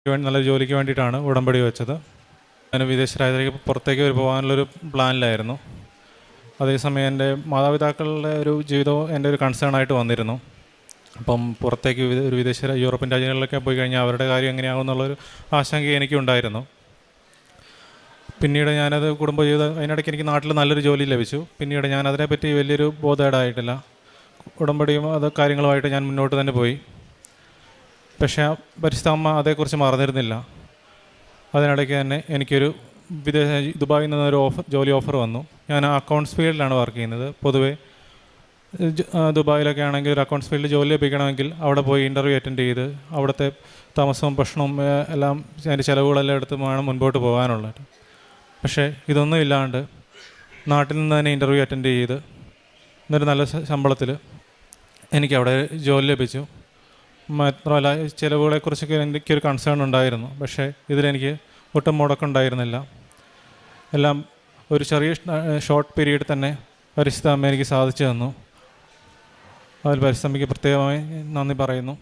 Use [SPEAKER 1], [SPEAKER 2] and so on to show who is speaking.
[SPEAKER 1] നല്ലൊരു ജോലിക്ക് വേണ്ടിയിട്ടാണ് ഉടമ്പടി വെച്ചത്. ഞാൻ വിദേശ രാജ്യത്തേക്ക് പുറത്തേക്ക് പോകാനുള്ളൊരു പ്ലാനിലായിരുന്നു. അതേസമയം എൻ്റെ മാതാപിതാക്കളുടെ ഒരു ജീവിതവും എൻ്റെ ഒരു കൺസേൺ ആയിട്ട് വന്നിരുന്നു. അപ്പം പുറത്തേക്ക് ഒരു വിദേശ യൂറോപ്യൻ രാജ്യങ്ങളിലൊക്കെ പോയി കഴിഞ്ഞാൽ അവരുടെ കാര്യം എങ്ങനെയാകും എന്നുള്ളൊരു ആശങ്ക എനിക്കുണ്ടായിരുന്നു. പിന്നീട് ഞാനത് കുടുംബജീവിതം അതിനിടയ്ക്ക് എനിക്ക് നാട്ടിൽ നല്ലൊരു ജോലി ലഭിച്ചു. പിന്നീട് ഞാൻ അതിനെപ്പറ്റി വലിയൊരു ബോധേഡായിട്ടില്ല. ഉടമ്പടിയും അത് കാര്യങ്ങളുമായിട്ട് ഞാൻ മുന്നോട്ട് തന്നെ പോയി. പക്ഷേ പരിശുദ്ധ അമ്മ അതേക്കുറിച്ച് മറന്നിരുന്നില്ല. അതിനിടയ്ക്ക് തന്നെ എനിക്കൊരു ദുബായിൽ നിന്നൊരു ജോലി ഓഫർ വന്നു. ഞാൻ അക്കൗണ്ട്സ് ഫീൽഡിലാണ് വർക്ക് ചെയ്യുന്നത്. പൊതുവേ ദുബായിലൊക്കെ ആണെങ്കിൽ ഒരു അക്കൗണ്ട്സ് ഫീൽഡിൽ ജോലി ലഭിക്കണമെങ്കിൽ അവിടെ പോയി ഇൻ്റർവ്യൂ അറ്റൻഡ് ചെയ്ത് അവിടുത്തെ താമസവും ഭക്ഷണവും എല്ലാം അതിൻ്റെ ചിലവുകളെല്ലാം എടുത്ത് വേണം മുൻപോട്ട് പോകാനുള്ളത്. പക്ഷേ ഇതൊന്നും ഇല്ലാണ്ട് നാട്ടിൽ നിന്ന് തന്നെ ഇൻ്റർവ്യൂ അറ്റൻഡ് ചെയ്ത് എന്നൊരു നല്ല ശമ്പളത്തിൽ എനിക്കവിടെ ജോലി ലഭിച്ചു. മാത്രമല്ല ചിലവുകളെക്കുറിച്ചൊക്കെ എനിക്കൊരു കൺസേൺ ഉണ്ടായിരുന്നു. പക്ഷേ ഇതിലെനിക്ക് ഒട്ടും മുടക്കുണ്ടായിരുന്നില്ല. എല്ലാം ഒരു ചെറിയ ഷോർട്ട് പീരീഡ് തന്നെ പരിശുദ്ധ അമ്മ എനിക്ക് സാധിച്ചു തന്നു. അതിൽ പരിശുദ്ധ അമ്മയ്ക്ക് പ്രത്യേകമായി നന്ദി പറയുന്നു.